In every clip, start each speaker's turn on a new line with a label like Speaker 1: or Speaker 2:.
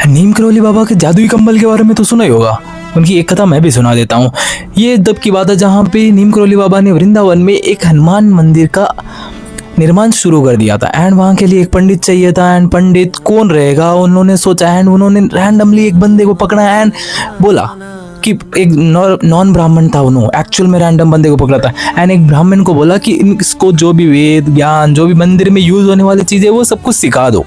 Speaker 1: नीम करोली बाबा के जादुई कंबल के बारे में तो सुना ही होगा। उनकी एक कथा मैं भी सुना देता हूँ। ये तब की बात है जहाँ पे नीम करोली बाबा ने वृंदावन में एक हनुमान मंदिर का निर्माण शुरू कर दिया था। एंड वहाँ के लिए एक पंडित चाहिए था। एंड पंडित कौन रहेगा उन्होंने सोचा। एंड उन्होंने रैंडमली एक बंदे को पकड़ा एंड बोला कि एक नॉन ब्राह्मण था। उन्होंने एक्चुअल में रैंडम बंदे को पकड़ा था। एंड एक ब्राह्मण को बोला कि इसको जो भी वेद ज्ञान जो भी मंदिर में यूज होने वाली चीज़ें वो सब कुछ सिखा दो,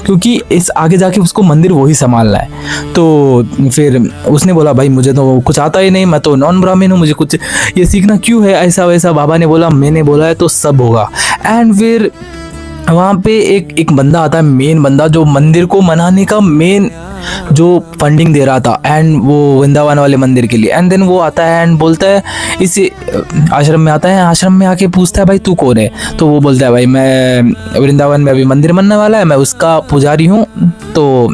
Speaker 1: क्योंकि इस आगे जाके उसको मंदिर वही संभालना है। तो फिर उसने बोला भाई मुझे तो कुछ आता ही नहीं, मैं तो नॉन ब्राह्मण हूँ, मुझे कुछ ये सीखना क्यों है ऐसा वैसा। बाबा ने बोला मैंने बोला है तो सब होगा। एंड फिर वहाँ पे एक बंदा आता है, मेन बंदा जो मंदिर को मनाने का मेन जो फंडिंग दे रहा था एंड वो वृंदावन वाले मंदिर के लिए। एंड देन वो आता है एंड बोलता है इस आश्रम में आता है। आश्रम में आके पूछता है भाई तू कौन है। तो वो बोलता है भाई मैं वृंदावन में अभी मंदिर बनने वाला है, मैं उसका पुजारी हूँ। तो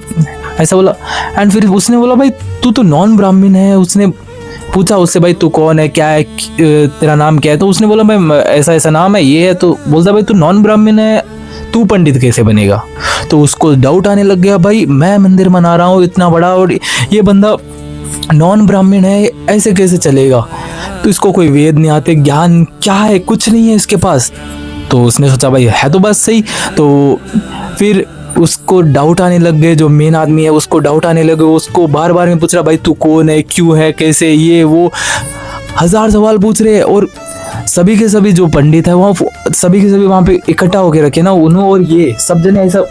Speaker 1: ऐसा बोला। एंड फिर उसने बोला भाई तू तो नॉन ब्राह्मण है। उसने पूछा उससे भाई तू कौन है, क्या है, तेरा नाम क्या है। तो उसने बोला भाई ऐसा ऐसा नाम है ये है। तो बोलता भाई तू नॉन ब्राह्मण है, तू पंडित कैसे बनेगा। तो उसको डाउट आने लग गया भाई मैं मंदिर बना रहा हूँ इतना बड़ा और ये बंदा नॉन ब्राह्मण है, ऐसे कैसे चलेगा। तो इसको कोई वेद नहीं आते, ज्ञान क्या है, कुछ नहीं है इसके पास। तो उसने सोचा भाई है तो बस सही। तो फिर उसको डाउट आने लग गए, जो मेन आदमी है उसको डाउट आने लगे। उसको बार बार में पूछ रहा भाई तू कौन है, क्यों है, कैसे, ये वो 1000 सवाल पूछ रहे हैं। और सभी के सभी जो पंडित है वहाँ सभी के सभी वहाँ पे इकट्ठा होके रखे ना उन्होंने। और ये सब जने ऐसा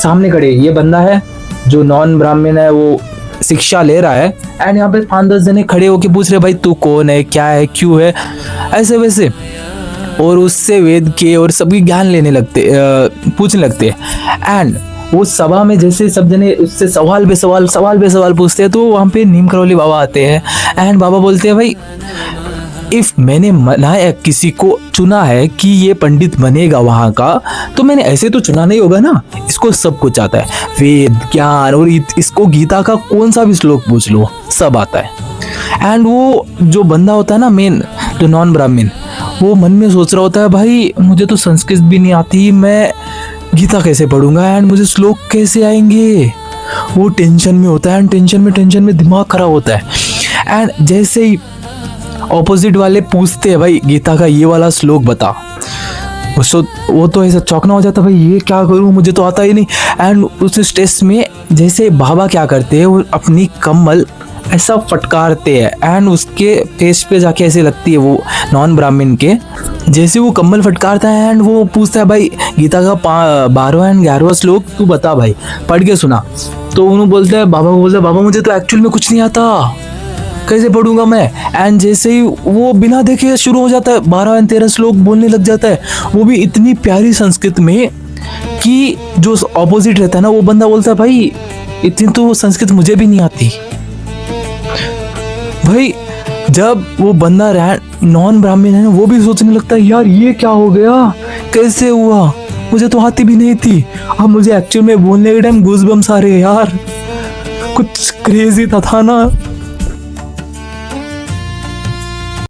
Speaker 1: सामने खड़े, ये बंदा है जो नॉन ब्राह्मण है वो शिक्षा ले रहा है। एंड यहाँ पे 5-10 जने खड़े होके पूछ रहे भाई तू कौन है, क्या है, क्यों है, ऐसे वैसे। और उससे वेद के और सभी ज्ञान लेने लगते, पूछने लगते। एंड वो सभा में जैसे सब जने उससे सवाल पे सवाल पूछते हैं। तो वहाँ पे नीम करोली बाबा आते हैं। एंड बाबा बोलते हैं भाई इफ मैंने मनाया किसी को चुना है कि ये पंडित बनेगा वहाँ का, तो मैंने ऐसे तो चुना नहीं होगा ना। इसको सब कुछ आता है, वेद ज्ञान, और इसको गीता का कौन सा भी श्लोक पूछ लो सब आता है। एंड वो जो बंदा होता है ना मेन जो नॉन ब्राह्मण, वो मन में सोच रहा होता है भाई मुझे तो संस्कृत भी नहीं आती, मैं गीता कैसे पढ़ूंगा एंड मुझे श्लोक कैसे आएंगे। वो टेंशन में होता है एंड टेंशन में दिमाग खराब होता है। एंड जैसे ही ऑपोजिट वाले पूछते हैं भाई गीता का ये वाला श्लोक बता, वो तो ऐसा चौंकना हो जाता है भाई ये क्या करूं, मुझे तो आता ही नहीं। एंड उस स्ट्रेस में जैसे बाबा क्या करते हैं वो अपनी कम्बल ऐसा फटकारते हैं एंड उसके फेस पे जाके ऐसे लगती है वो नॉन ब्राह्मण के। जैसे वो कम्बल फटकारता है एंड वो पूछता है भाई गीता का 12वां एंड 11वां श्लोक तू बता भाई, पढ़ के सुना। तो उन्होंने बोलता है बाबा को बोलता है बाबा मुझे तो एक्चुअल में कुछ नहीं आता, कैसे पढ़ूंगा मैं। एंड जैसे ही वो बिना देखे शुरू हो जाता है 12 एंड 13 श्लोक बोलने लग जाता है, वो भी इतनी प्यारी संस्कृत में कि जो ऑपोजिट रहता है ना वो बंदा बोलता है भाई इतनी तो संस्कृत मुझे भी नहीं आती। भाई जब वो बंदा नॉन ब्राह्मण है वो भी सोचने लगता है यार ये क्या हो गया, कैसे हुआ, मुझे तो आती भी नहीं थी, अब मुझे एक्चुअल में बोलने के टाइम गूज़बम्स आ रहे हैं यार, कुछ क्रेजी था ना।